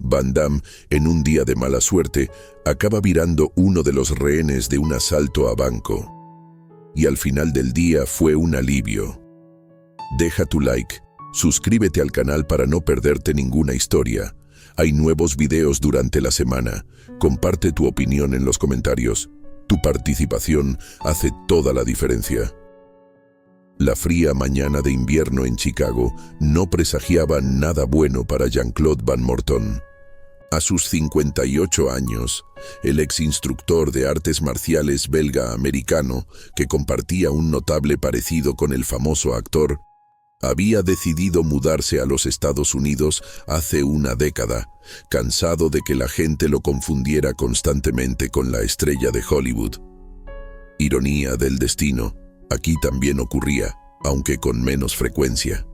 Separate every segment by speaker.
Speaker 1: Van Damme, en un día de mala suerte, acaba virando uno de los rehenes de un asalto a banco. Y al final del día fue un alivio. Deja tu like, suscríbete al canal para no perderte ninguna historia. Hay nuevos videos durante la semana. Comparte tu opinión en los comentarios. Tu participación hace toda la diferencia. La fría mañana de invierno en Chicago no presagiaba nada bueno para Jean-Claude Van Morton. A sus 58 años, el ex instructor de artes marciales belga-americano, que compartía un notable parecido con el famoso actor, había decidido mudarse a los Estados Unidos hace una década, cansado de que la gente lo confundiera constantemente con la estrella de Hollywood. Ironía del destino, aquí también ocurría, aunque con menos frecuencia.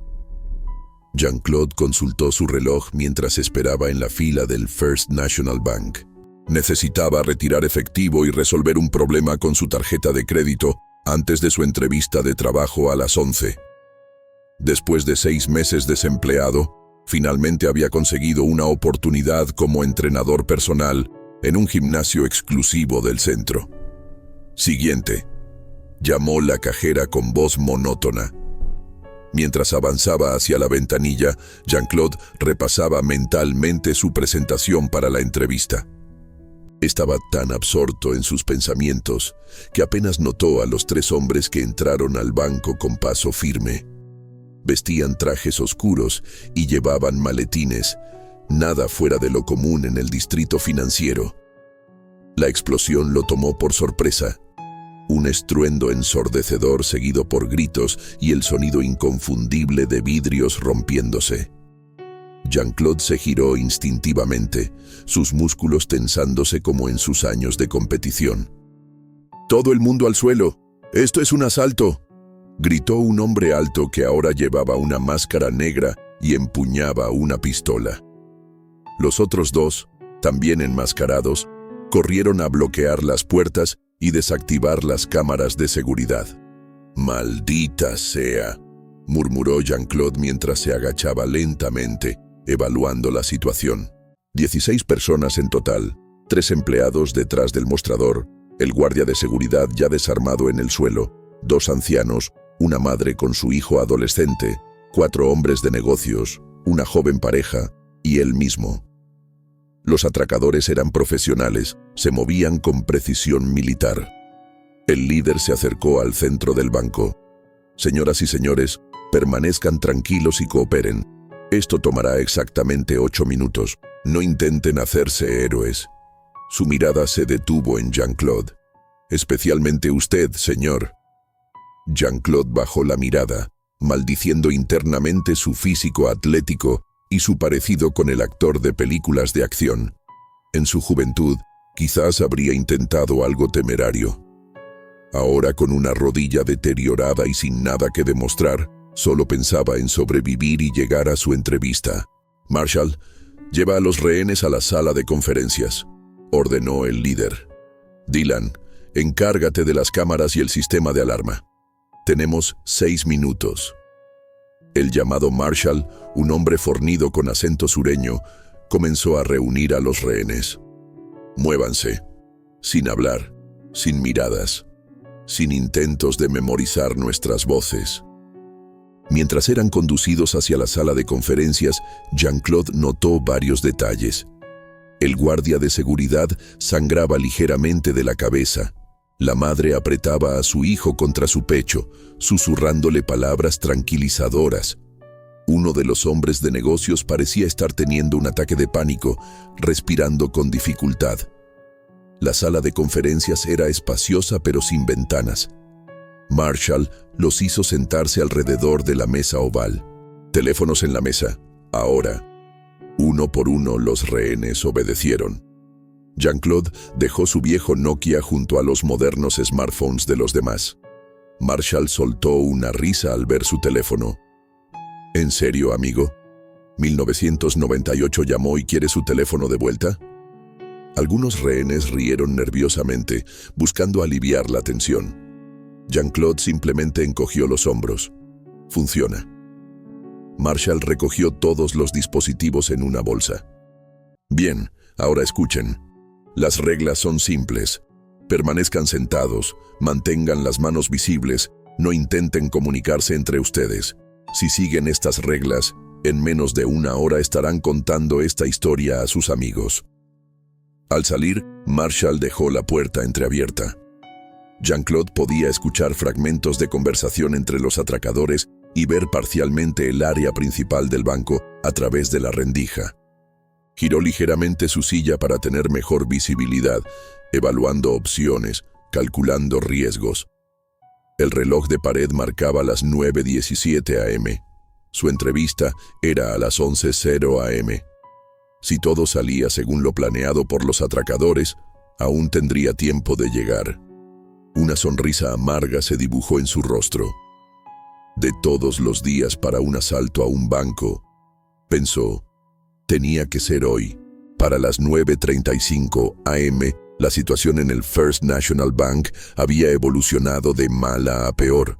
Speaker 1: Jean-Claude consultó su reloj mientras esperaba en la fila del First National Bank. Necesitaba retirar efectivo y resolver un problema con su tarjeta de crédito antes de su entrevista de trabajo a las 11. Después de 6 meses desempleado, finalmente había conseguido una oportunidad como entrenador personal en un gimnasio exclusivo del centro. Siguiente, llamó la cajera con voz monótona. Mientras avanzaba hacia la ventanilla, Jean-Claude repasaba mentalmente su presentación para la entrevista. Estaba tan absorto en sus pensamientos que apenas notó a los 3 hombres que entraron al banco con paso firme. Vestían trajes oscuros y llevaban maletines, nada fuera de lo común en el distrito financiero. La explosión lo tomó por sorpresa. Un estruendo ensordecedor seguido por gritos y el sonido inconfundible de vidrios rompiéndose. Jean-Claude se giró instintivamente, sus músculos tensándose como en sus años de competición. «¡Todo el mundo al suelo! ¡Esto es un asalto!», gritó un hombre alto que ahora llevaba una máscara negra y empuñaba una pistola. Los otros 2, también enmascarados, corrieron a bloquear las puertas y desactivar las cámaras de seguridad. «¡Maldita sea!», murmuró Jean-Claude mientras se agachaba lentamente, evaluando la situación. 16 personas en total, 3 empleados detrás del mostrador, el guardia de seguridad ya desarmado en el suelo, 2 ancianos, una madre con su hijo adolescente, 4 hombres de negocios, una joven pareja y él mismo. Los atracadores eran profesionales, se movían con precisión militar. El líder se acercó al centro del banco. «Señoras y señores, permanezcan tranquilos y cooperen. Esto tomará exactamente 8 minutos. No intenten hacerse héroes». Su mirada se detuvo en Jean-Claude. «Especialmente usted, señor». Jean-Claude bajó la mirada, maldiciendo internamente su físico atlético y su parecido con el actor de películas de acción. En su juventud, quizás habría intentado algo temerario. Ahora, con una rodilla deteriorada y sin nada que demostrar, solo pensaba en sobrevivir y llegar a su entrevista. «Marshall, lleva a los rehenes a la sala de conferencias», ordenó el líder. «Dylan, encárgate de las cámaras y el sistema de alarma. Tenemos 6 minutos». El llamado Marshall, un hombre fornido con acento sureño, comenzó a reunir a los rehenes. «Muévanse», sin hablar, sin miradas, sin intentos de memorizar nuestras voces. Mientras eran conducidos hacia la sala de conferencias, Jean-Claude notó varios detalles. El guardia de seguridad sangraba ligeramente de la cabeza. La madre apretaba a su hijo contra su pecho, susurrándole palabras tranquilizadoras. Uno de los hombres de negocios parecía estar teniendo un ataque de pánico, respirando con dificultad. La sala de conferencias era espaciosa pero sin ventanas. Marshall los hizo sentarse alrededor de la mesa oval. «Teléfonos en la mesa, ahora». Uno por uno los rehenes obedecieron. Jean-Claude dejó su viejo Nokia junto a los modernos smartphones de los demás. Marshall soltó una risa al ver su teléfono. «¿En serio, amigo? 1998 llamó y quiere su teléfono de vuelta». Algunos rehenes rieron nerviosamente, buscando aliviar la tensión. Jean-Claude simplemente encogió los hombros. «Funciona». Marshall recogió todos los dispositivos en una bolsa. Bien, ahora escuchen. Las reglas son simples. Permanezcan sentados, mantengan las manos visibles, no intenten comunicarse entre ustedes. Si siguen estas reglas, en menos de una hora estarán contando esta historia a sus amigos. Al salir, Marshall dejó la puerta entreabierta. Jean-Claude podía escuchar fragmentos de conversación entre los atracadores y ver parcialmente el área principal del banco a través de la rendija. Giró ligeramente su silla para tener mejor visibilidad, evaluando opciones, calculando riesgos. El reloj de pared marcaba las 9:17 am. Su entrevista era a las 11:00 am. Si todo salía según lo planeado por los atracadores, aún tendría tiempo de llegar. Una sonrisa amarga se dibujó en su rostro. De todos los días para un asalto a un banco, pensó, tenía que ser hoy. Para las 9:35 am, la situación en el First National Bank había evolucionado de mala a peor.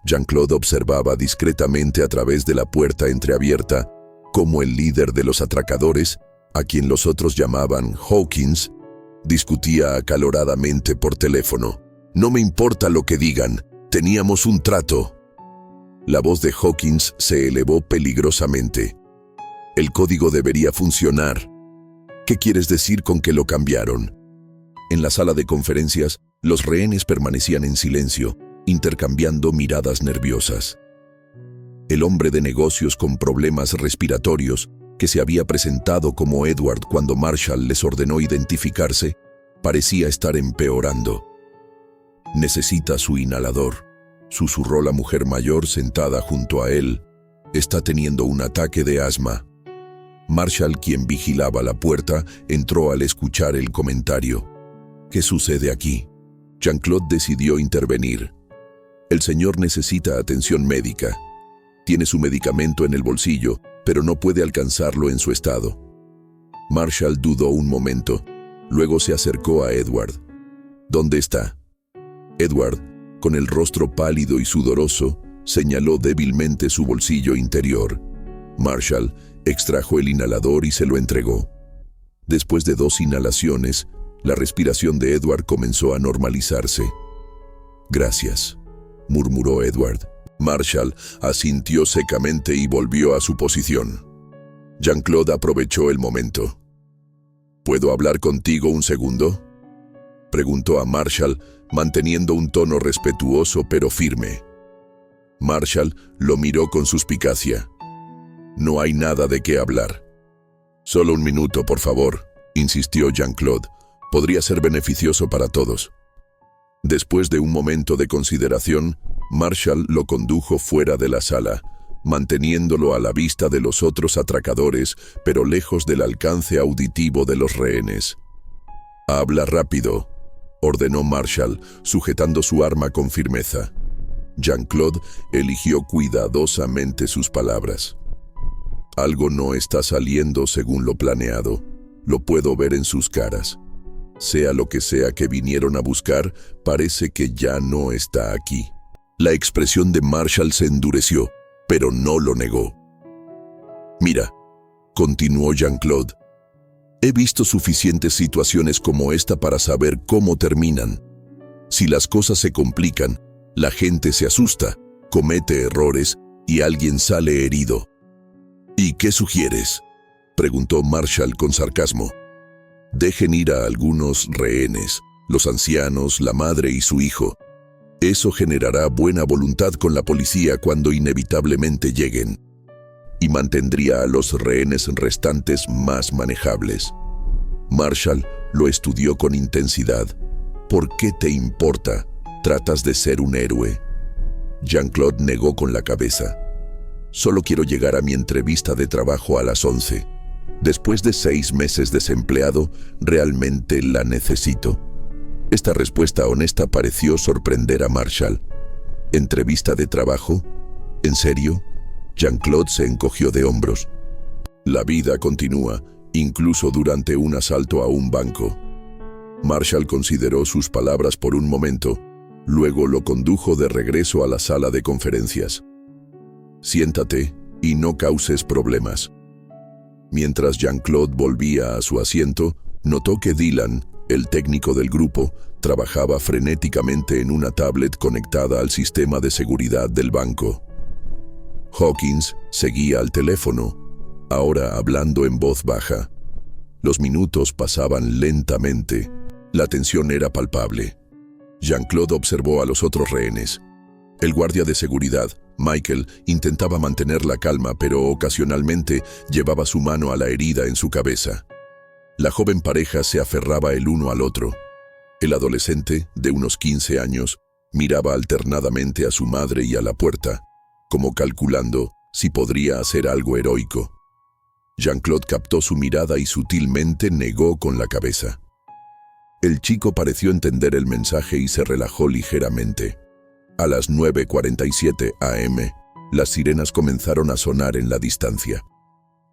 Speaker 1: Jean-Claude observaba discretamente a través de la puerta entreabierta cómo el líder de los atracadores, a quien los otros llamaban Hawkins, discutía acaloradamente por teléfono. «No me importa lo que digan, teníamos un trato». La voz de Hawkins se elevó peligrosamente. «El código debería funcionar. ¿Qué quieres decir con que lo cambiaron?» En la sala de conferencias, los rehenes permanecían en silencio, intercambiando miradas nerviosas. El hombre de negocios con problemas respiratorios, que se había presentado como Edward cuando Marshall les ordenó identificarse, parecía estar empeorando. «Necesita su inhalador», susurró la mujer mayor sentada junto a él. «Está teniendo un ataque de asma». Marshall, quien vigilaba la puerta, entró al escuchar el comentario. «¿Qué sucede aquí?» Jean-Claude decidió intervenir. «El señor necesita atención médica. Tiene su medicamento en el bolsillo, pero no puede alcanzarlo en su estado». Marshall dudó un momento. Luego se acercó a Edward. «¿Dónde está?» Edward, con el rostro pálido y sudoroso, señaló débilmente su bolsillo interior. Marshall extrajo el inhalador y se lo entregó. Después de 2 inhalaciones, la respiración de Edward comenzó a normalizarse. «Gracias», murmuró Edward. Marshall asintió secamente y volvió a su posición. Jean-Claude aprovechó el momento. «¿Puedo hablar contigo un segundo?», preguntó a Marshall, manteniendo un tono respetuoso pero firme. Marshall lo miró con suspicacia. «No hay nada de qué hablar». «Solo un minuto, por favor», insistió Jean-Claude. «Podría ser beneficioso para todos». Después de un momento de consideración, Marshall lo condujo fuera de la sala, manteniéndolo a la vista de los otros atracadores, pero lejos del alcance auditivo de los rehenes. «Habla rápido», ordenó Marshall, sujetando su arma con firmeza. Jean-Claude eligió cuidadosamente sus palabras. «Algo no está saliendo según lo planeado. Lo puedo ver en sus caras. Sea lo que sea que vinieron a buscar, parece que ya no está aquí». La expresión de Marshall se endureció, pero no lo negó. «Mira», continuó Jean-Claude, «he visto suficientes situaciones como esta para saber cómo terminan. Si las cosas se complican, la gente se asusta, comete errores y alguien sale herido». «¿Y qué sugieres?», preguntó Marshall con sarcasmo. «Dejen ir a algunos rehenes, los ancianos, la madre y su hijo. Eso generará buena voluntad con la policía cuando inevitablemente lleguen, y mantendría a los rehenes restantes más manejables». Marshall lo estudió con intensidad. «¿Por qué te importa? ¿Tratas de ser un héroe?». Jean-Claude negó con la cabeza. «Solo quiero llegar a mi entrevista de trabajo a las 11. Después de 6 meses desempleado, realmente la necesito». Esta respuesta honesta pareció sorprender a Marshall. ¿Entrevista de trabajo? ¿En serio? Jean-Claude se encogió de hombros. «La vida continúa, incluso durante un asalto a un banco». Marshall consideró sus palabras por un momento, luego lo condujo de regreso a la sala de conferencias. «Siéntate y no causes problemas». Mientras Jean-Claude volvía a su asiento, notó que Dylan, el técnico del grupo, trabajaba frenéticamente en una tablet conectada al sistema de seguridad del banco. Hawkins seguía al teléfono, ahora hablando en voz baja. Los minutos pasaban lentamente. La tensión era palpable. Jean-Claude observó a los otros rehenes. El guardia de seguridad, Michael, intentaba mantener la calma, pero ocasionalmente llevaba su mano a la herida en su cabeza. La joven pareja se aferraba el uno al otro. El adolescente, de unos 15 años, miraba alternadamente a su madre y a la puerta, como calculando si podría hacer algo heroico. Jean-Claude captó su mirada y sutilmente negó con la cabeza. El chico pareció entender el mensaje y se relajó ligeramente. A las 9:47 a.m., las sirenas comenzaron a sonar en la distancia.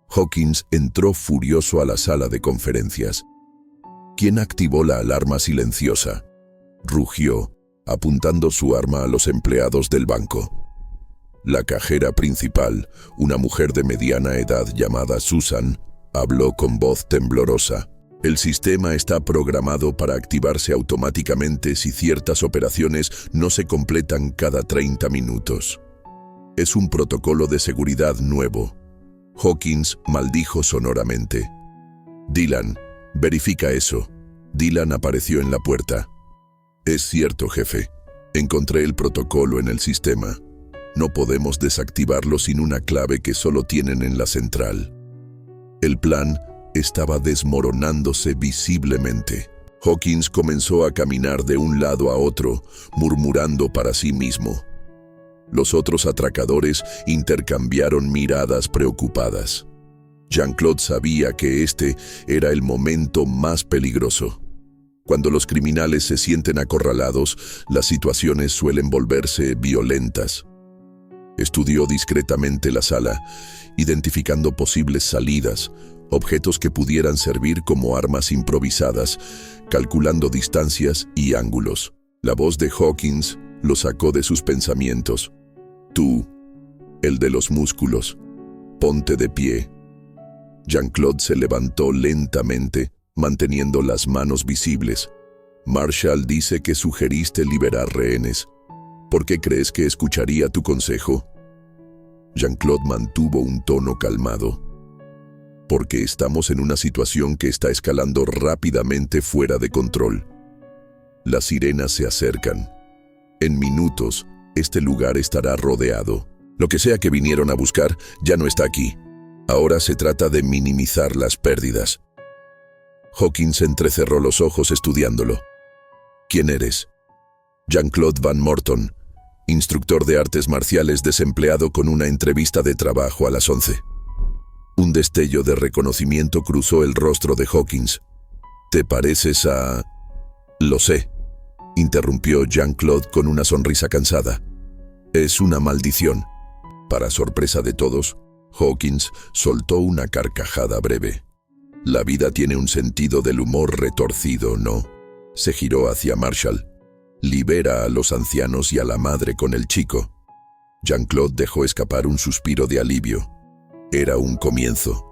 Speaker 1: Hawkins entró furioso a la sala de conferencias. ¿Quién activó la alarma silenciosa? Rugió, apuntando su arma a los empleados del banco. La cajera principal, una mujer de mediana edad llamada Susan, habló con voz temblorosa. El sistema está programado para activarse automáticamente si ciertas operaciones no se completan cada 30 minutos. Es un protocolo de seguridad nuevo. Hawkins maldijo sonoramente. Dylan, verifica eso. Dylan apareció en la puerta. Es cierto, jefe. Encontré el protocolo en el sistema. No podemos desactivarlo sin una clave que solo tienen en la central. El plan estaba desmoronándose visiblemente. Hawkins comenzó a caminar de un lado a otro, murmurando para sí mismo. Los otros atracadores intercambiaron miradas preocupadas. Jean-Claude sabía que este era el momento más peligroso. Cuando los criminales se sienten acorralados, las situaciones suelen volverse violentas. Estudió discretamente la sala, identificando posibles salidas, objetos que pudieran servir como armas improvisadas, calculando distancias y ángulos. La voz de Hawkins lo sacó de sus pensamientos. Tú, el de los músculos, ponte de pie. Jean-Claude se levantó lentamente, manteniendo las manos visibles. Marshall dice que sugeriste liberar rehenes. ¿Por qué crees que escucharía tu consejo? Jean-Claude mantuvo un tono calmado. Porque estamos en una situación que está escalando rápidamente fuera de control. Las sirenas se acercan. En minutos, este lugar estará rodeado. Lo que sea que vinieron a buscar ya no está aquí. Ahora se trata de minimizar las pérdidas. Hawkins entrecerró los ojos estudiándolo. ¿Quién eres? Jean-Claude Van Morton, instructor de artes marciales desempleado con una entrevista de trabajo a las 11. Un destello de reconocimiento cruzó el rostro de Hawkins. ¿Te pareces a...? Lo sé, interrumpió Jean-Claude con una sonrisa cansada. Es una maldición. Para sorpresa de todos, Hawkins soltó una carcajada breve. La vida tiene un sentido del humor retorcido, ¿no? Se giró hacia Marshall. Libera a los ancianos y a la madre con el chico. Jean-Claude dejó escapar un suspiro de alivio. Era un comienzo.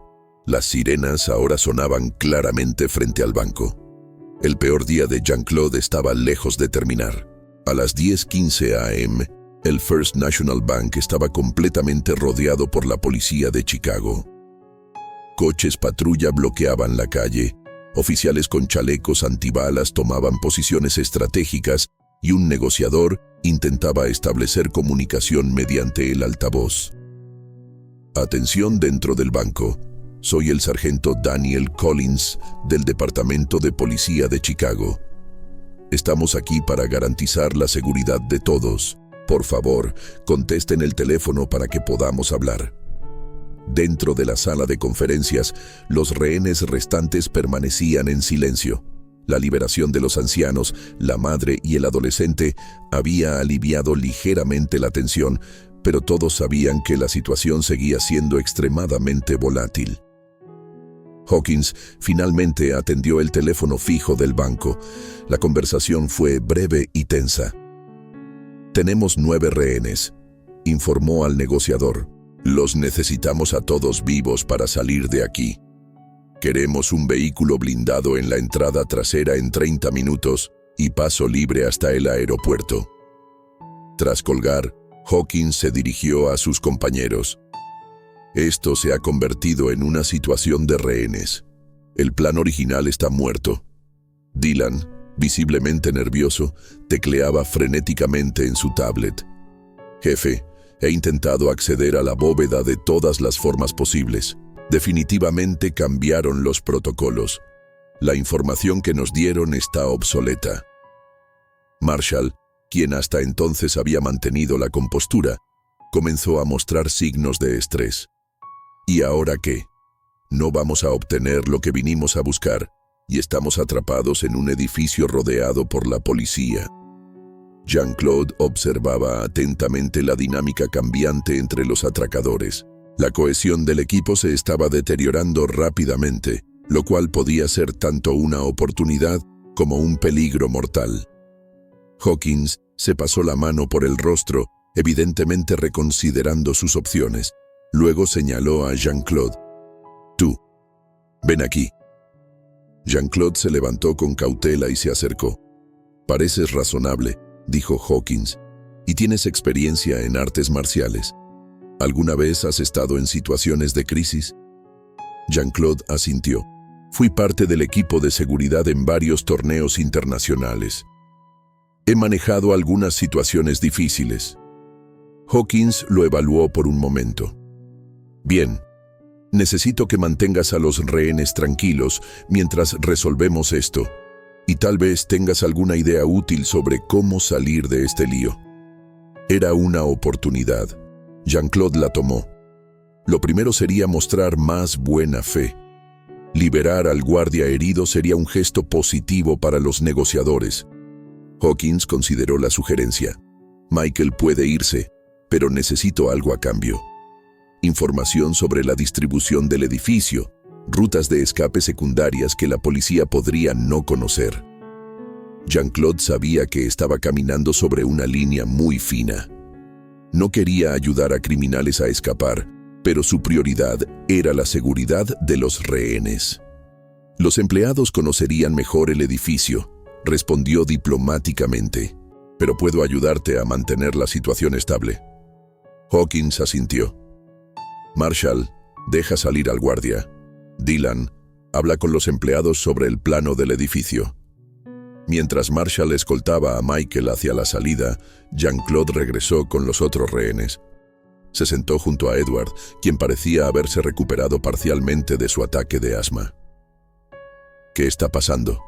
Speaker 1: Las sirenas ahora sonaban claramente frente al banco. El peor día de Jean-Claude estaba lejos de terminar. A las 10:15 a.m., el First National Bank estaba completamente rodeado por la policía de Chicago. Coches patrulla bloqueaban la calle, oficiales con chalecos antibalas tomaban posiciones estratégicas y un negociador intentaba establecer comunicación mediante el altavoz. Atención dentro del banco. Soy el sargento Daniel Collins del Departamento de Policía de Chicago. Estamos aquí para garantizar la seguridad de todos. Por favor, contesten el teléfono para que podamos hablar. Dentro de la sala de conferencias, los rehenes restantes permanecían en silencio. La liberación de los ancianos, la madre y el adolescente había aliviado ligeramente la tensión, pero todos sabían que la situación seguía siendo extremadamente volátil. Hawkins finalmente atendió el teléfono fijo del banco. La conversación fue breve y tensa. Tenemos 9 rehenes, informó al negociador. Los necesitamos a todos vivos para salir de aquí. Queremos un vehículo blindado en la entrada trasera en 30 minutos y paso libre hasta el aeropuerto. Tras colgar, Hawkins se dirigió a sus compañeros. Esto se ha convertido en una situación de rehenes. El plan original está muerto. Dylan, visiblemente nervioso, tecleaba frenéticamente en su tablet. Jefe, he intentado acceder a la bóveda de todas las formas posibles. Definitivamente cambiaron los protocolos. La información que nos dieron está obsoleta. Marshall, quien hasta entonces había mantenido la compostura, comenzó a mostrar signos de estrés. ¿Y ahora qué? No vamos a obtener lo que vinimos a buscar y estamos atrapados en un edificio rodeado por la policía. Jean-Claude observaba atentamente la dinámica cambiante entre los atracadores. La cohesión del equipo se estaba deteriorando rápidamente, lo cual podía ser tanto una oportunidad como un peligro mortal. Hawkins se pasó la mano por el rostro, evidentemente reconsiderando sus opciones. Luego señaló a Jean-Claude. «Tú, ven aquí». Jean-Claude se levantó con cautela y se acercó. «Pareces razonable», dijo Hawkins, «y tienes experiencia en artes marciales. ¿Alguna vez has estado en situaciones de crisis?» Jean-Claude asintió. «Fui parte del equipo de seguridad en varios torneos internacionales. He manejado algunas situaciones difíciles». Hawkins lo evaluó por un momento. «Bien, necesito que mantengas a los rehenes tranquilos mientras resolvemos esto, y tal vez tengas alguna idea útil sobre cómo salir de este lío». Era una oportunidad. Jean-Claude la tomó. Lo primero sería mostrar más buena fe. Liberar al guardia herido sería un gesto positivo para los negociadores. Hawkins consideró la sugerencia. «Michael puede irse, pero necesito algo a cambio. Información sobre la distribución del edificio, rutas de escape secundarias que la policía podría no conocer». Jean-Claude sabía que estaba caminando sobre una línea muy fina. No quería ayudar a criminales a escapar, pero su prioridad era la seguridad de los rehenes. «Los empleados conocerían mejor el edificio», respondió diplomáticamente, «pero puedo ayudarte a mantener la situación estable». Hawkins asintió. «Marshall, deja salir al guardia. Dylan, habla con los empleados sobre el plano del edificio». Mientras Marshall escoltaba a Michael hacia la salida, Jean-Claude regresó con los otros rehenes. Se sentó junto a Edward, quien parecía haberse recuperado parcialmente de su ataque de asma. «¿Qué está pasando?»,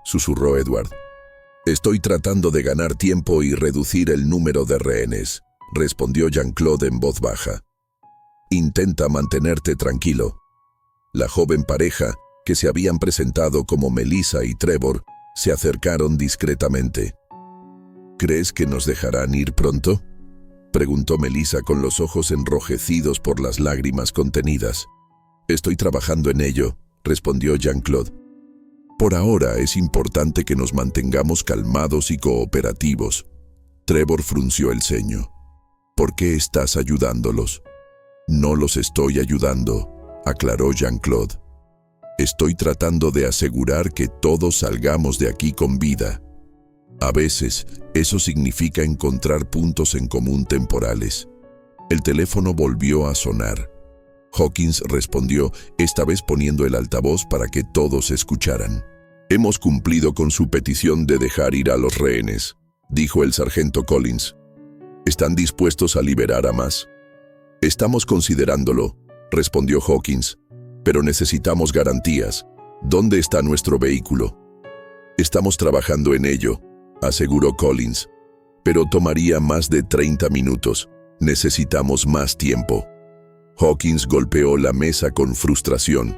Speaker 1: susurró Edward. «Estoy tratando de ganar tiempo y reducir el número de rehenes», respondió Jean-Claude en voz baja. «Intenta mantenerte tranquilo». La joven pareja, que se habían presentado como Melissa y Trevor, se acercaron discretamente. «¿Crees que nos dejarán ir pronto?», preguntó Melissa con los ojos enrojecidos por las lágrimas contenidas. «Estoy trabajando en ello», respondió Jean-Claude. «Por ahora es importante que nos mantengamos calmados y cooperativos». Trevor frunció el ceño. «¿Por qué estás ayudándolos?». «No los estoy ayudando», aclaró Jean-Claude. «Estoy tratando de asegurar que todos salgamos de aquí con vida. A veces, eso significa encontrar puntos en común temporales». El teléfono volvió a sonar. Hawkins respondió, esta vez poniendo el altavoz para que todos escucharan. «Hemos cumplido con su petición de dejar ir a los rehenes», dijo el sargento Collins. «¿Están dispuestos a liberar a más?». «Estamos considerándolo», respondió Hawkins. «Pero necesitamos garantías. ¿Dónde está nuestro vehículo?». «Estamos trabajando en ello», aseguró Collins. «Pero tomaría más de 30 minutos. Necesitamos más tiempo». Hawkins golpeó la mesa con frustración.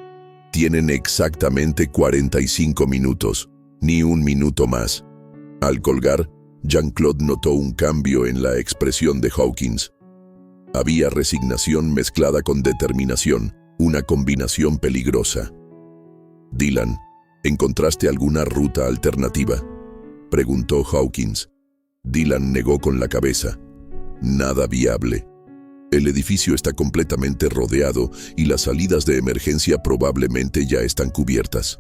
Speaker 1: «Tienen exactamente 45 minutos, ni un minuto más». Al colgar, Jean-Claude notó un cambio en la expresión de Hawkins. Había resignación mezclada con determinación, una combinación peligrosa. «Dylan, ¿encontraste alguna ruta alternativa?», preguntó Hawkins. Dylan negó con la cabeza. «Nada viable». El edificio está completamente rodeado y las salidas de emergencia probablemente ya están cubiertas.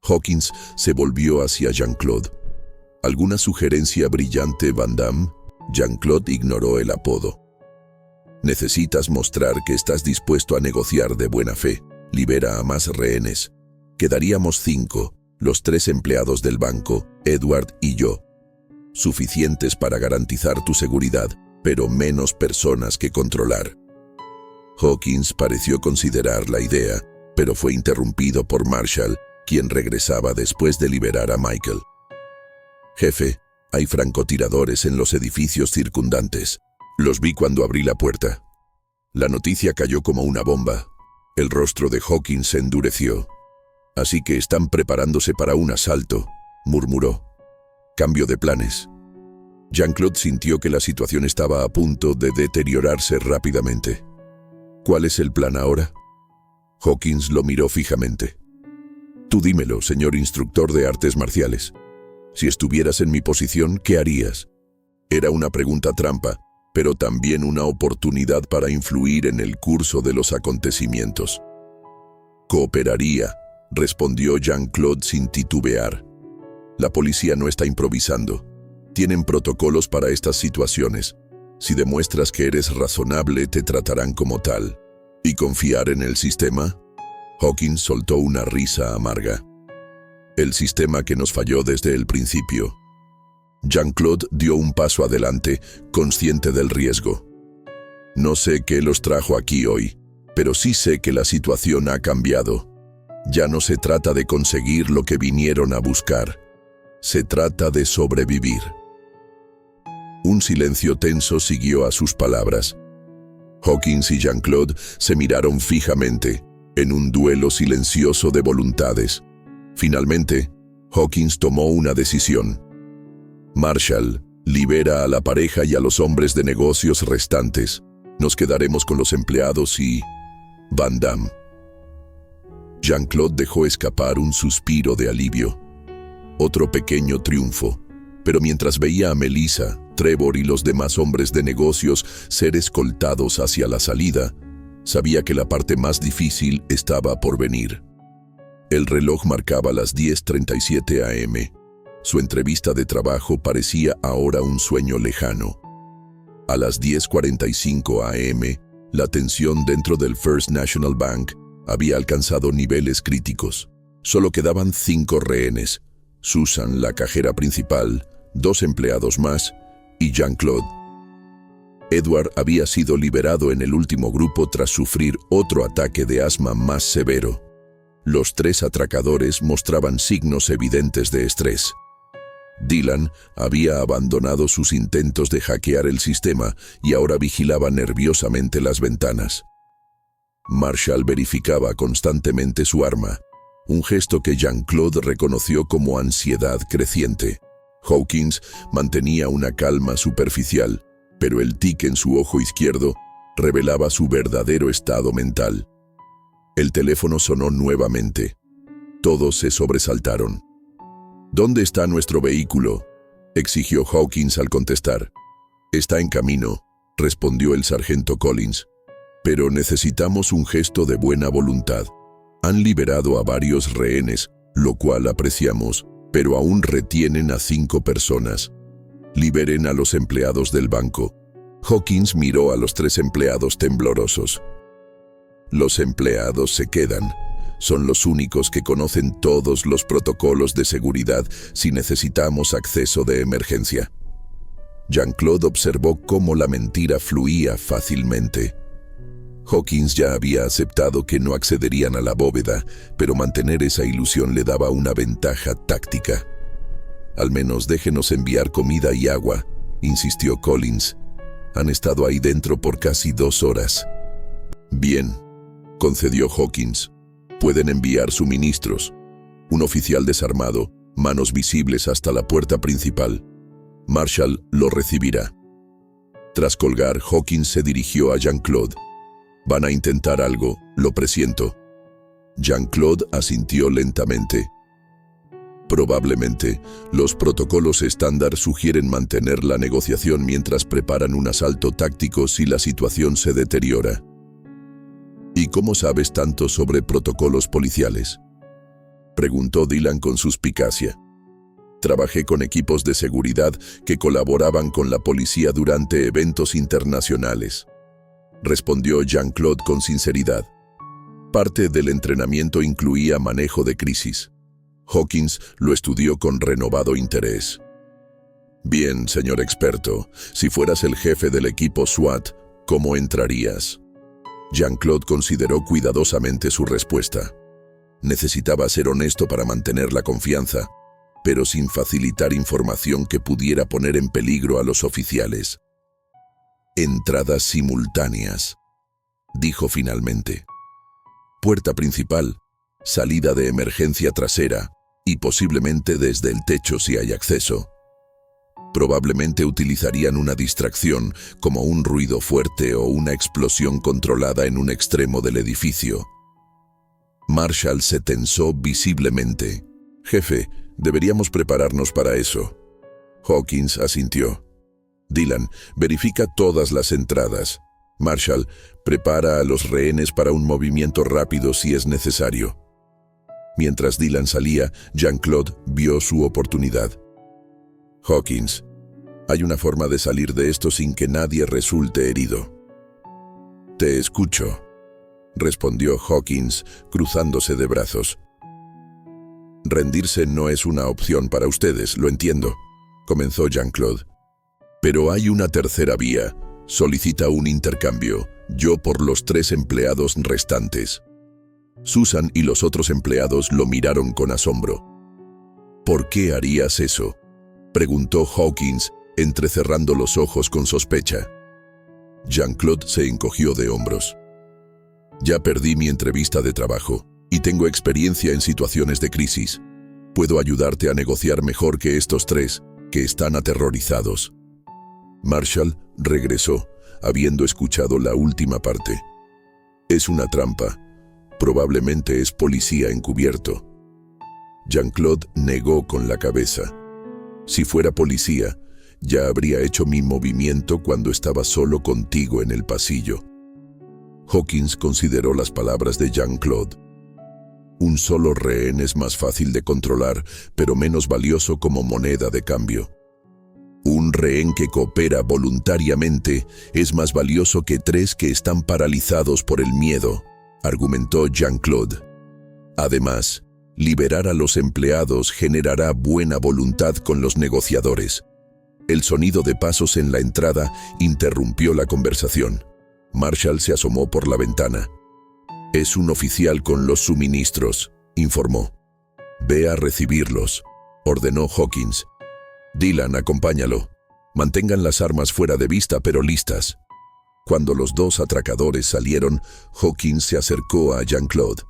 Speaker 1: Hawkins se volvió hacia Jean-Claude. ¿Alguna sugerencia brillante, Van Damme? Jean-Claude ignoró el apodo. Necesitas mostrar que estás dispuesto a negociar de buena fe. Libera a más rehenes. Quedaríamos 5, los 3 empleados del banco, Edward y yo. Suficientes para garantizar tu seguridad, pero menos personas que controlar. Hawkins pareció considerar la idea, pero fue interrumpido por Marshall, quien regresaba después de liberar a Michael. Jefe, hay francotiradores en los edificios circundantes. Los vi cuando abrí la puerta. La noticia cayó como una bomba. El rostro de Hawkins se endureció. Así que están preparándose para un asalto, murmuró. Cambio de planes. Jean-Claude sintió que la situación estaba a punto de deteriorarse rápidamente. ¿Cuál es el plan ahora? Hawkins lo miró fijamente. Tú dímelo, señor instructor de artes marciales. Si estuvieras en mi posición, ¿qué harías? Era una pregunta trampa, pero también una oportunidad para influir en el curso de los acontecimientos. Cooperaría, respondió Jean-Claude sin titubear. La policía no está improvisando. Tienen protocolos para estas situaciones. Si demuestras que eres razonable, te tratarán como tal. ¿Y confiar en el sistema? Hawkins soltó una risa amarga. El sistema que nos falló desde el principio. Jean-Claude dio un paso adelante, consciente del riesgo. No sé qué los trajo aquí hoy, pero sí sé que la situación ha cambiado. Ya no se trata de conseguir lo que vinieron a buscar. Se trata de sobrevivir. Un silencio tenso siguió a sus palabras. Hawkins y Jean-Claude se miraron fijamente, en un duelo silencioso de voluntades. Finalmente, Hawkins tomó una decisión. Marshall, libera a la pareja y a los hombres de negocios restantes. Nos quedaremos con los empleados y... Van Damme. Jean-Claude dejó escapar un suspiro de alivio. Otro pequeño triunfo. Pero mientras veía a Melissa, Trevor y los demás hombres de negocios ser escoltados hacia la salida, sabía que la parte más difícil estaba por venir. El reloj marcaba las 10:37 a.m. Su entrevista de trabajo parecía ahora un sueño lejano. A las 10:45 a.m., la tensión dentro del First National Bank había alcanzado niveles críticos. Solo quedaban 5 rehenes: Susan, la cajera principal, 2 empleados más, y Jean-Claude. Edward había sido liberado en el último grupo tras sufrir otro ataque de asma más severo. Los 3 atracadores mostraban signos evidentes de estrés. Dylan había abandonado sus intentos de hackear el sistema y ahora vigilaba nerviosamente las ventanas. Marshall verificaba constantemente su arma, un gesto que Jean-Claude reconoció como ansiedad creciente. Hawkins mantenía una calma superficial, pero el tic en su ojo izquierdo revelaba su verdadero estado mental. El teléfono sonó nuevamente. Todos se sobresaltaron. «¿Dónde está nuestro vehículo?», exigió Hawkins al contestar. «Está en camino», respondió el sargento Collins. «Pero necesitamos un gesto de buena voluntad. Han liberado a varios rehenes, lo cual apreciamos, pero aún retienen a 5 personas. Liberen a los empleados del banco». Hawkins miró a los 3 empleados temblorosos. «Los empleados se quedan. Son los únicos que conocen todos los protocolos de seguridad si necesitamos acceso de emergencia». Jean-Claude observó cómo la mentira fluía fácilmente. Hawkins ya había aceptado que no accederían a la bóveda, pero mantener esa ilusión le daba una ventaja táctica. «Al menos déjenos enviar comida y agua», insistió Collins. «Han estado ahí dentro por casi 2 horas». «Bien», concedió Hawkins. «Pueden enviar suministros». Un oficial desarmado, manos visibles hasta la puerta principal. Marshall lo recibirá. Tras colgar, Hawkins se dirigió a Jean-Claude. «Van a intentar algo, lo presiento». Jean-Claude asintió lentamente. Probablemente, los protocolos estándar sugieren mantener la negociación mientras preparan un asalto táctico si la situación se deteriora. ¿Y cómo sabes tanto sobre protocolos policiales?, preguntó Dylan con suspicacia. Trabajé con equipos de seguridad que colaboraban con la policía durante eventos internacionales, respondió Jean-Claude con sinceridad. Parte del entrenamiento incluía manejo de crisis. Hawkins lo estudió con renovado interés. Bien, señor experto, si fueras el jefe del equipo SWAT, ¿cómo entrarías? Jean-Claude consideró cuidadosamente su respuesta. Necesitaba ser honesto para mantener la confianza, pero sin facilitar información que pudiera poner en peligro a los oficiales. Entradas simultáneas, dijo finalmente. Puerta principal, salida de emergencia trasera y posiblemente desde el techo si hay acceso. Probablemente utilizarían una distracción como un ruido fuerte o una explosión controlada en un extremo del edificio. Marshall se tensó visiblemente. Jefe, deberíamos prepararnos para eso. Hawkins asintió. Dylan, verifica todas las entradas. Marshall, prepara a los rehenes para un movimiento rápido si es necesario. Mientras Dylan salía, Jean-Claude vio su oportunidad. Hawkins, hay una forma de salir de esto sin que nadie resulte herido. Te escucho, respondió Hawkins, cruzándose de brazos. Rendirse no es una opción para ustedes, lo entiendo, comenzó Jean-Claude. Pero hay una tercera vía. Solicita un intercambio, yo por los 3 empleados restantes. Susan y los otros empleados lo miraron con asombro. ¿Por qué harías eso?, preguntó Hawkins, entrecerrando los ojos con sospecha. Jean-Claude se encogió de hombros. Ya perdí mi entrevista de trabajo y tengo experiencia en situaciones de crisis. Puedo ayudarte a negociar mejor que estos 3, que están aterrorizados. Marshall regresó, habiendo escuchado la última parte. Es una trampa. Probablemente es policía encubierto. Jean-Claude negó con la cabeza. Si fuera policía, ya habría hecho mi movimiento cuando estaba solo contigo en el pasillo. Hawkins consideró las palabras de Jean-Claude. Un solo rehén es más fácil de controlar, pero menos valioso como moneda de cambio. Un rehén que coopera voluntariamente es más valioso que 3 que están paralizados por el miedo, argumentó Jean-Claude. Además, liberar a los empleados generará buena voluntad con los negociadores. El sonido de pasos en la entrada interrumpió la conversación. Marshall se asomó por la ventana. Es un oficial con los suministros, informó. Ve a recibirlos, ordenó Hawkins. Dylan, acompáñalo. Mantengan las armas fuera de vista pero listas. Cuando los 2 atracadores salieron, Hawkins se acercó a Jean-Claude.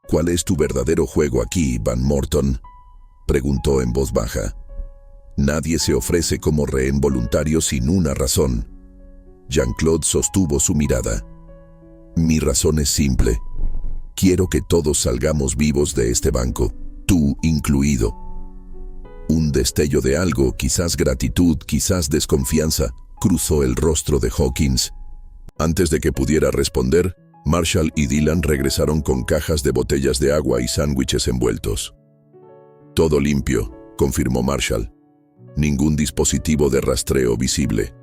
Speaker 1: ¿Cuál es tu verdadero juego aquí, Van Morton?, preguntó en voz baja. Nadie se ofrece como rehén voluntario sin una razón. Jean-Claude sostuvo su mirada. Mi razón es simple. Quiero que todos salgamos vivos de este banco, tú incluido. Un destello de algo, quizás gratitud, quizás desconfianza, cruzó el rostro de Hawkins. Antes de que pudiera responder, Marshall y Dylan regresaron con cajas de botellas de agua y sándwiches envueltos. Todo limpio, confirmó Marshall. Ningún dispositivo de rastreo visible.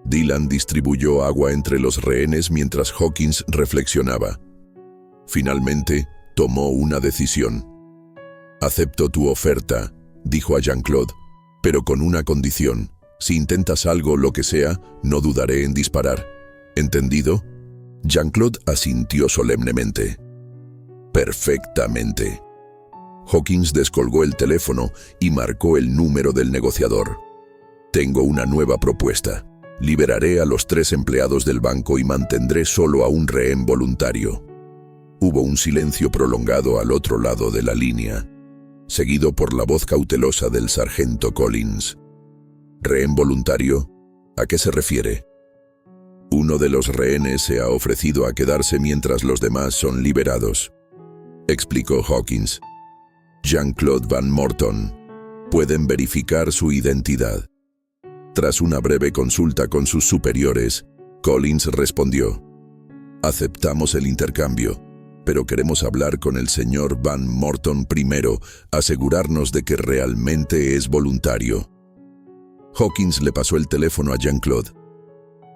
Speaker 1: Dylan distribuyó agua entre los rehenes mientras Hawkins reflexionaba. Finalmente, tomó una decisión. Acepto tu oferta, dijo a Jean-Claude, pero con una condición. Si intentas algo, lo que sea, no dudaré en disparar. ¿Entendido? Jean-Claude asintió solemnemente. Perfectamente. Hawkins descolgó el teléfono y marcó el número del negociador. Tengo una nueva propuesta. Liberaré a los 3 empleados del banco y mantendré solo a un rehén voluntario. Hubo un silencio prolongado al otro lado de la línea, seguido por la voz cautelosa del sargento Collins. ¿Rehén voluntario? ¿A qué se refiere? Uno de los rehenes se ha ofrecido a quedarse mientras los demás son liberados, explicó Hawkins. Jean-Claude Van Morton. Pueden verificar su identidad. Tras una breve consulta con sus superiores, Collins respondió: aceptamos el intercambio, pero queremos hablar con el señor Van Morton primero, asegurarnos de que realmente es voluntario. Hawkins le pasó el teléfono a Jean-Claude.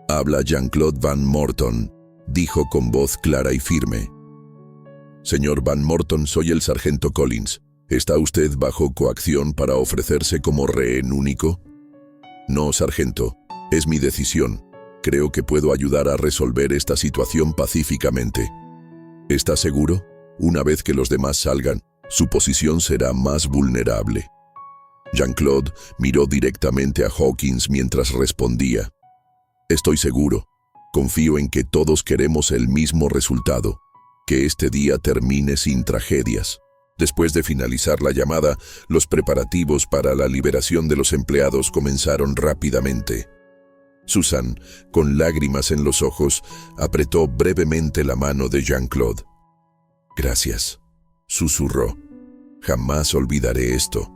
Speaker 1: Habla Jean-Claude Van Morton, dijo con voz clara y firme. Señor Van Morton, soy el sargento Collins. ¿Está usted bajo coacción para ofrecerse como rehén único? No, sargento. Es mi decisión. Creo que puedo ayudar a resolver esta situación pacíficamente. ¿Está seguro? Una vez que los demás salgan, su posición será más vulnerable. Jean-Claude miró directamente a Hawkins mientras respondía. Estoy seguro. Confío en que todos queremos el mismo resultado, que este día termine sin tragedias. Después de finalizar la llamada, los preparativos para la liberación de los empleados comenzaron rápidamente. Susan, con lágrimas en los ojos, apretó brevemente la mano de Jean-Claude. Gracias, susurró. Jamás olvidaré esto.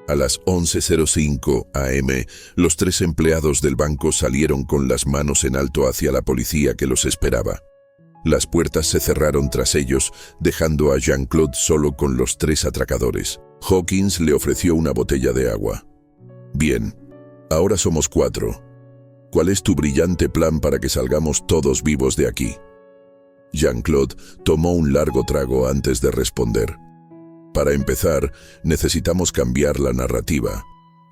Speaker 1: A las 11:05 am, los 3 empleados del banco salieron con las manos en alto hacia la policía que los esperaba. Las puertas se cerraron tras ellos, dejando a Jean-Claude solo con los 3 atracadores. Hawkins le ofreció una botella de agua. Bien, ahora somos 4. ¿Cuál es tu brillante plan para que salgamos todos vivos de aquí? Jean-Claude tomó un largo trago antes de responder. Para empezar, necesitamos cambiar la narrativa.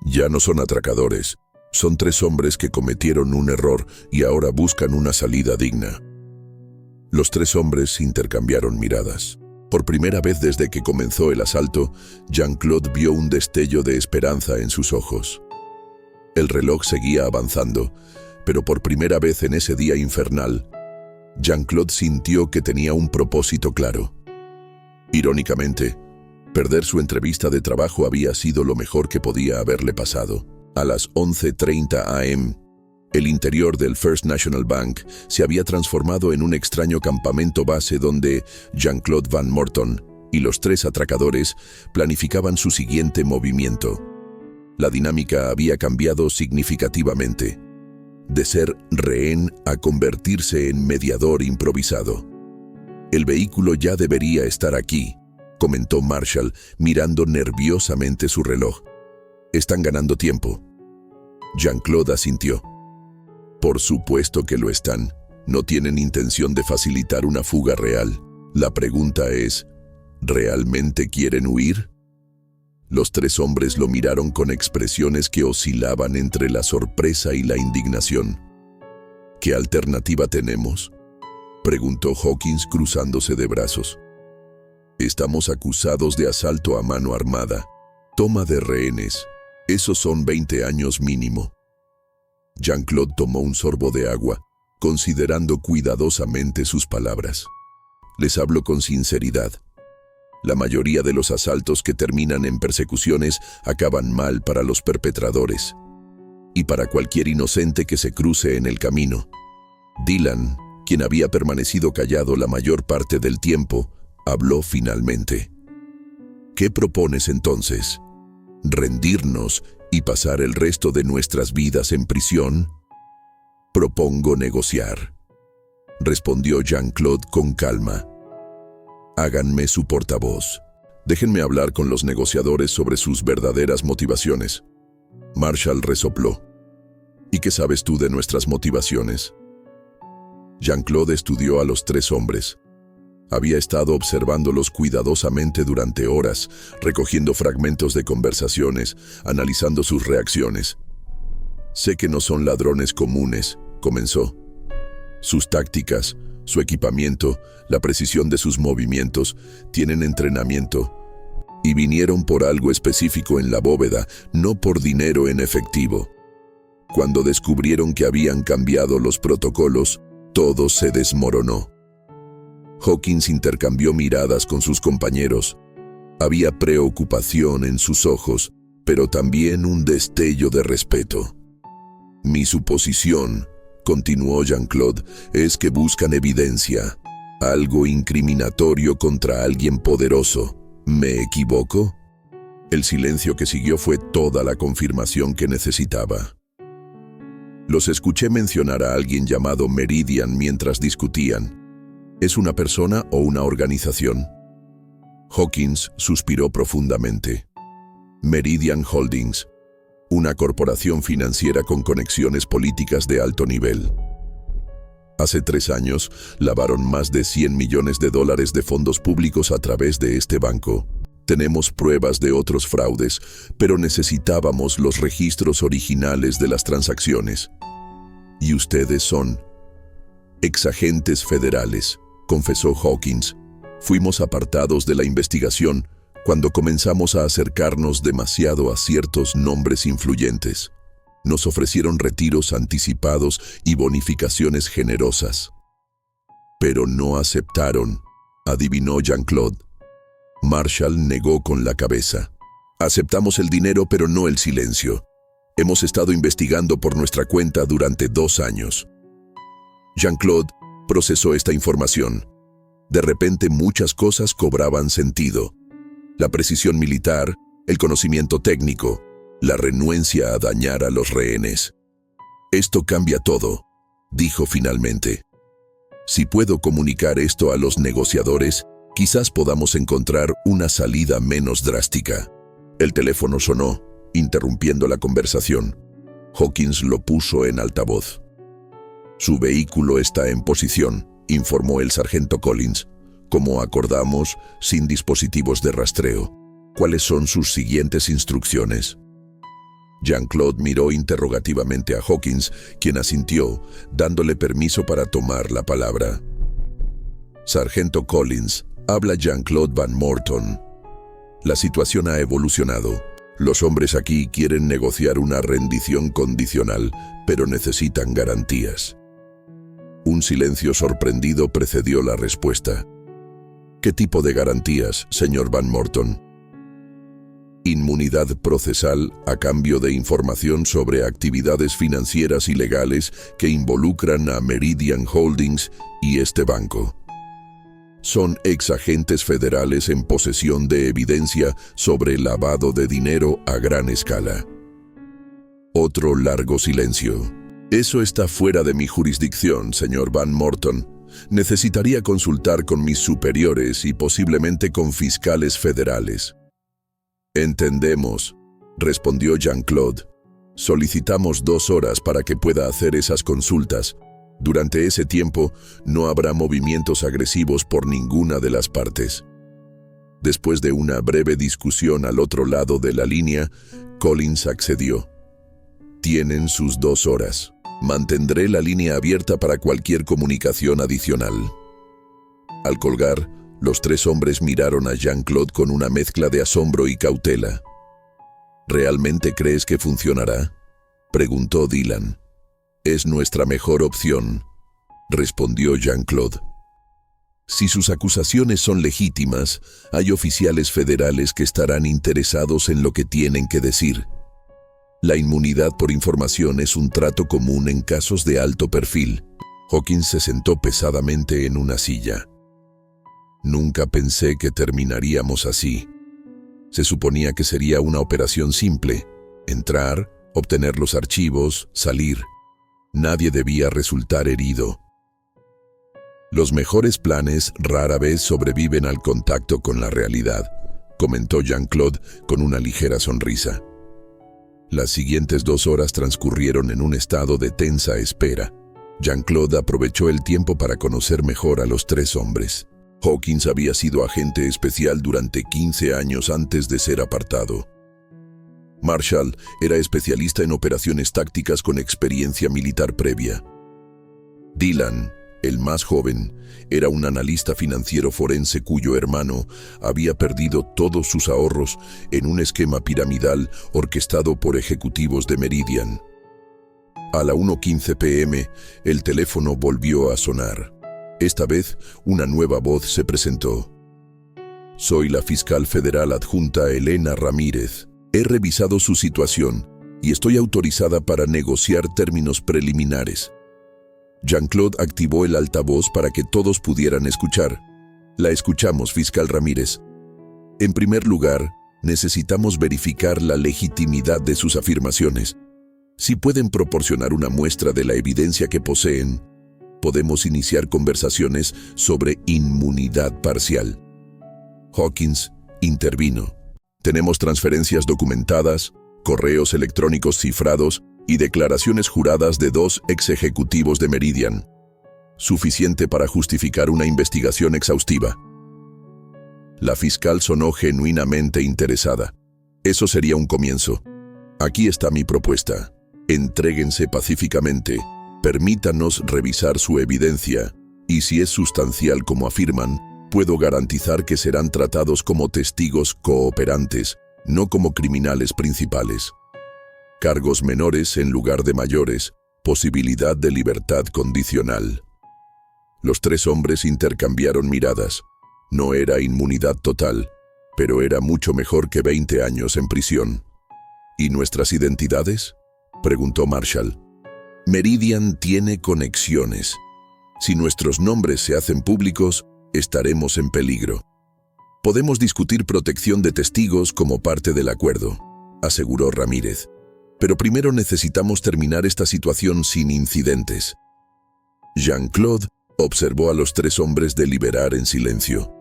Speaker 1: Ya no son atracadores, son 3 hombres que cometieron un error y ahora buscan una salida digna. Los 3 hombres intercambiaron miradas. Por primera vez desde que comenzó el asalto, Jean-Claude vio un destello de esperanza en sus ojos. El reloj seguía avanzando, pero por primera vez en ese día infernal, Jean-Claude sintió que tenía un propósito claro. Irónicamente, perder su entrevista de trabajo había sido lo mejor que podía haberle pasado. A las 11:30 am, el interior del First National Bank se había transformado en un extraño campamento base donde Jean-Claude Van Morton y los 3 atracadores planificaban su siguiente movimiento. La dinámica había cambiado significativamente, de ser rehén a convertirse en mediador improvisado. El vehículo ya debería estar aquí, comentó Marshall, mirando nerviosamente su reloj. Están ganando tiempo. Jean-Claude asintió. Por supuesto que lo están. No tienen intención de facilitar una fuga real. La pregunta es, ¿realmente quieren huir? Los 3 hombres lo miraron con expresiones que oscilaban entre la sorpresa y la indignación. ¿Qué alternativa tenemos?, preguntó Hawkins cruzándose de brazos. Estamos acusados de asalto a mano armada, toma de rehenes. Esos son 20 años mínimo. Jean-Claude tomó un sorbo de agua, considerando cuidadosamente sus palabras. Les hablo con sinceridad. La mayoría de los asaltos que terminan en persecuciones acaban mal para los perpetradores y para cualquier inocente que se cruce en el camino. Dylan, quien había permanecido callado la mayor parte del tiempo, habló finalmente. ¿Qué propones entonces? ¿Rendirnos y pasar el resto de nuestras vidas en prisión? Propongo negociar, respondió Jean-Claude con calma. Háganme su portavoz. Déjenme hablar con los negociadores sobre sus verdaderas motivaciones. Marshall resopló. ¿Y qué sabes tú de nuestras motivaciones? Jean-Claude estudió a los 3 hombres. Había estado observándolos cuidadosamente durante horas, recogiendo fragmentos de conversaciones, analizando sus reacciones. Sé que no son ladrones comunes, comenzó. Sus tácticas, su equipamiento, la precisión de sus movimientos, tienen entrenamiento. Y vinieron por algo específico en la bóveda, no por dinero en efectivo. Cuando descubrieron que habían cambiado los protocolos, todo se desmoronó. Hawkins intercambió miradas con sus compañeros. Había preocupación en sus ojos, pero también un destello de respeto. Mi suposición, continuó Jean-Claude, es que buscan evidencia, algo incriminatorio contra alguien poderoso, ¿Me equivoco? El silencio que siguió fue toda la confirmación que necesitaba. Los escuché mencionar a alguien llamado Meridian mientras discutían. ¿Es una persona o una organización? Hawkins suspiró profundamente. Meridian Holdings, una corporación financiera con conexiones políticas de alto nivel. Hace 3 años, lavaron más de $100 millones de fondos públicos a través de este banco. Tenemos pruebas de otros fraudes, pero necesitábamos los registros originales de las transacciones. Y ustedes son exagentes federales, confesó Hawkins. Fuimos apartados de la investigación cuando comenzamos a acercarnos demasiado a ciertos nombres influyentes. Nos ofrecieron retiros anticipados y bonificaciones generosas. Pero no aceptaron, adivinó Jean-Claude. Marshall negó con la cabeza. Aceptamos el dinero, pero no el silencio. Hemos estado investigando por nuestra cuenta durante 2 años. Jean-Claude procesó esta información. De repente muchas cosas cobraban sentido. La precisión militar, el conocimiento técnico, la renuencia a dañar a los rehenes. Esto cambia todo, dijo finalmente. Si puedo comunicar esto a los negociadores, quizás podamos encontrar una salida menos drástica. El teléfono sonó, interrumpiendo la conversación. Hawkins lo puso en altavoz. Su vehículo está en posición, informó el sargento Collins. Como acordamos, sin dispositivos de rastreo. ¿Cuáles son sus siguientes instrucciones? Jean-Claude miró interrogativamente a Hawkins, quien asintió, dándole permiso para tomar la palabra. Sargento Collins, habla Jean-Claude Van Morton. La situación ha evolucionado. Los hombres aquí quieren negociar una rendición condicional, pero necesitan garantías. Un silencio sorprendido precedió la respuesta. ¿Qué tipo de garantías, señor Van Morton? Inmunidad procesal a cambio de información sobre actividades financieras ilegales que involucran a Meridian Holdings y este banco. Son exagentes federales en posesión de evidencia sobre lavado de dinero a gran escala. Otro largo silencio. Eso está fuera de mi jurisdicción, señor Van Morton. Necesitaría consultar con mis superiores y posiblemente con fiscales federales. Entendemos, respondió Jean-Claude. Solicitamos 2 horas para que pueda hacer esas consultas. Durante ese tiempo, no habrá movimientos agresivos por ninguna de las partes. Después de una breve discusión al otro lado de la línea, Collins accedió. Tienen sus 2 horas. Mantendré la línea abierta para cualquier comunicación adicional. Al colgar, los 3 hombres miraron a Jean-Claude con una mezcla de asombro y cautela. ¿Realmente crees que funcionará?, preguntó Dylan. Es nuestra mejor opción, respondió Jean-Claude. Si sus acusaciones son legítimas, hay oficiales federales que estarán interesados en lo que tienen que decir. La inmunidad por información es un trato común en casos de alto perfil. Hawkins se sentó pesadamente en una silla. Nunca pensé que terminaríamos así. Se suponía que sería una operación simple: entrar, obtener los archivos, salir. Nadie debía resultar herido. Los mejores planes rara vez sobreviven al contacto con la realidad, comentó Jean-Claude con una ligera sonrisa. Las siguientes 2 horas transcurrieron en un estado de tensa espera. Jean-Claude aprovechó el tiempo para conocer mejor a los 3 hombres. Hawkins había sido agente especial durante 15 años antes de ser apartado. Marshall era especialista en operaciones tácticas con experiencia militar previa. Dylan, el más joven, era un analista financiero forense cuyo hermano había perdido todos sus ahorros en un esquema piramidal orquestado por ejecutivos de Meridian. A la 1:15 p.m., el teléfono volvió a sonar. Esta vez, una nueva voz se presentó. Soy la fiscal federal adjunta Elena Ramírez. He revisado su situación y estoy autorizada para negociar términos preliminares. Jean-Claude activó el altavoz para que todos pudieran escuchar. La escuchamos, fiscal Ramírez. En primer lugar, necesitamos verificar la legitimidad de sus afirmaciones. Si pueden proporcionar una muestra de la evidencia que poseen, podemos iniciar conversaciones sobre inmunidad parcial. Hawkins intervino. Tenemos transferencias documentadas, correos electrónicos cifrados y declaraciones juradas de 2 ex ejecutivos de Meridian. Suficiente para justificar una investigación exhaustiva. La fiscal sonó genuinamente interesada. Eso sería un comienzo. Aquí está mi propuesta. Entréguense pacíficamente, permítanos revisar su evidencia, y si es sustancial como afirman, puedo garantizar que serán tratados como testigos cooperantes, no como criminales principales. Cargos menores en lugar de mayores, posibilidad de libertad condicional. Los 3 hombres intercambiaron miradas. No era inmunidad total, pero era mucho mejor que 20 años en prisión. ¿Y nuestras identidades?, preguntó Marshall. Meridian tiene conexiones. Si nuestros nombres se hacen públicos, estaremos en peligro. Podemos discutir protección de testigos como parte del acuerdo, aseguró Ramírez. Pero primero necesitamos terminar esta situación sin incidentes. Jean-Claude observó a los 3 hombres deliberar en silencio.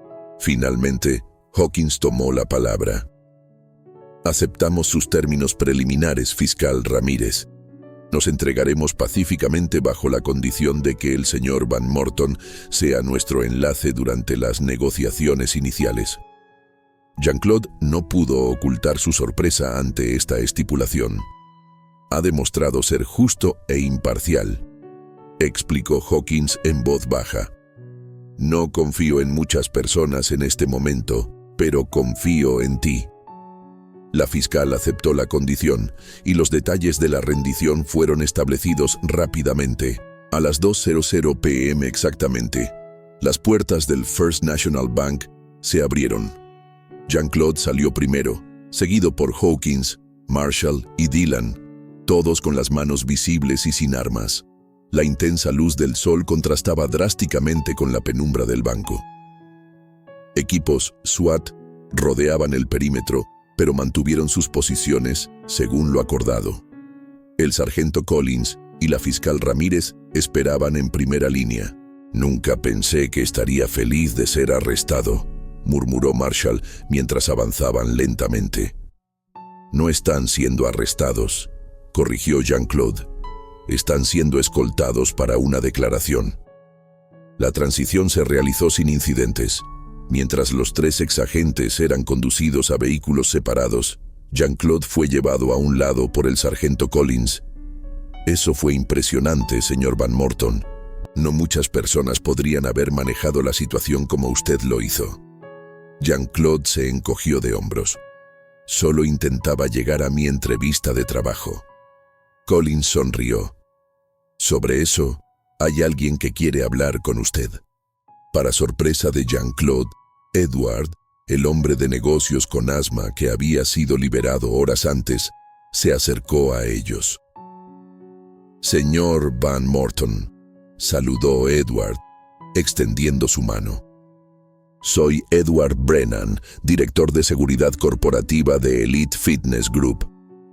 Speaker 1: Finalmente, Hawkins tomó la palabra. Aceptamos sus términos preliminares, fiscal Ramírez. Nos entregaremos pacíficamente bajo la condición de que el señor Van Morton sea nuestro enlace durante las negociaciones iniciales. Jean-Claude no pudo ocultar su sorpresa ante esta estipulación. Ha demostrado ser justo e imparcial, explicó Hawkins en voz baja. No confío en muchas personas en este momento, pero confío en ti. La fiscal aceptó la condición y los detalles de la rendición fueron establecidos rápidamente. A las 2:00 p.m. exactamente, las puertas del First National Bank se abrieron. Jean-Claude salió primero, seguido por Hawkins, Marshall y Dylan, todos con las manos visibles y sin armas. La intensa luz del sol contrastaba drásticamente con la penumbra del banco. Equipos SWAT rodeaban el perímetro, pero mantuvieron sus posiciones según lo acordado. El sargento Collins y la fiscal Ramírez esperaban en primera línea. Nunca pensé que estaría feliz de ser arrestado, murmuró Marshall mientras avanzaban lentamente. No están siendo arrestados, corrigió Jean-Claude. Están siendo escoltados para una declaración. La transición se realizó sin incidentes. Mientras los 3 exagentes eran conducidos a vehículos separados, Jean-Claude fue llevado a un lado por el sargento Collins. Eso fue impresionante, señor Van Morton. No muchas personas podrían haber manejado la situación como usted lo hizo. Jean-Claude se encogió de hombros. Solo intentaba llegar a mi entrevista de trabajo. Collins sonrió. Sobre eso, hay alguien que quiere hablar con usted. Para sorpresa de Jean-Claude, Edward, el hombre de negocios con asma que había sido liberado horas antes, se acercó a ellos. Señor Van Morton, saludó Edward, extendiendo su mano. Soy Edward Brennan, director de seguridad corporativa de Elite Fitness Group.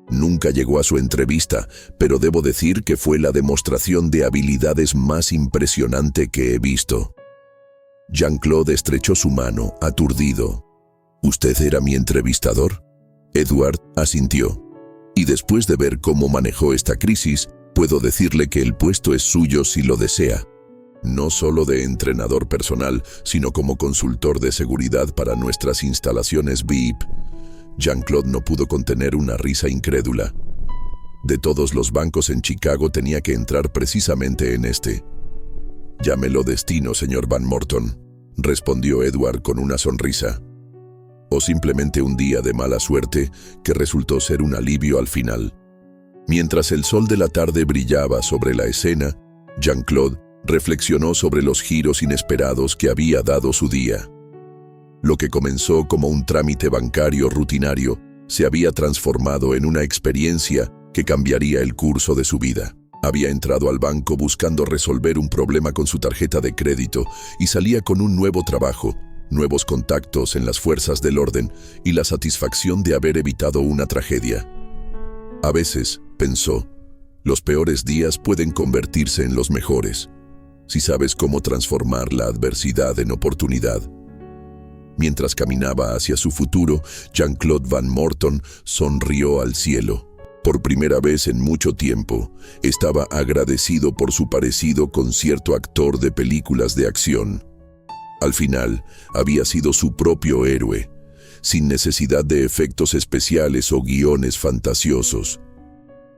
Speaker 1: Nunca llegó a su entrevista, pero debo decir que fue la demostración de habilidades más impresionante que he visto. Jean-Claude estrechó su mano, aturdido. ¿Usted era mi entrevistador? Edward asintió. Y después de ver cómo manejó esta crisis, puedo decirle que el puesto es suyo si lo desea. No solo de entrenador personal, sino como consultor de seguridad para nuestras instalaciones VIP. Jean-Claude no pudo contener una risa incrédula. De todos los bancos en Chicago tenía que entrar precisamente en este. Llámelo destino, señor Van Morton, respondió Edward con una sonrisa. O simplemente un día de mala suerte que resultó ser un alivio al final. Mientras el sol de la tarde brillaba sobre la escena, Jean-Claude reflexionó sobre los giros inesperados que había dado su día. Lo que comenzó como un trámite bancario rutinario se había transformado en una experiencia que cambiaría el curso de su vida. Había entrado al banco buscando resolver un problema con su tarjeta de crédito y salía con un nuevo trabajo, nuevos contactos en las fuerzas del orden y la satisfacción de haber evitado una tragedia. A veces, pensó, los peores días pueden convertirse en los mejores, si sabes cómo transformar la adversidad en oportunidad. Mientras caminaba hacia su futuro, Jean-Claude Van Morton sonrió al cielo. Por primera vez en mucho tiempo, estaba agradecido por su parecido con cierto actor de películas de acción. Al final, había sido su propio héroe, sin necesidad de efectos especiales o guiones fantasiosos.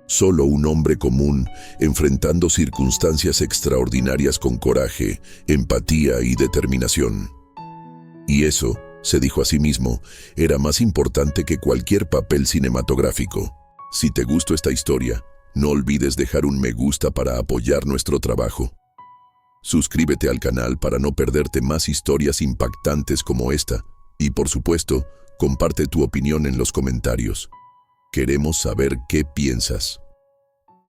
Speaker 1: Solo un hombre común, enfrentando circunstancias extraordinarias con coraje, empatía y determinación. Y eso, se dijo a sí mismo, era más importante que cualquier papel cinematográfico. Si te gustó esta historia, no olvides dejar un me gusta para apoyar nuestro trabajo. Suscríbete al canal para no perderte más historias impactantes como esta. Y por supuesto, comparte tu opinión en los comentarios. Queremos saber qué piensas.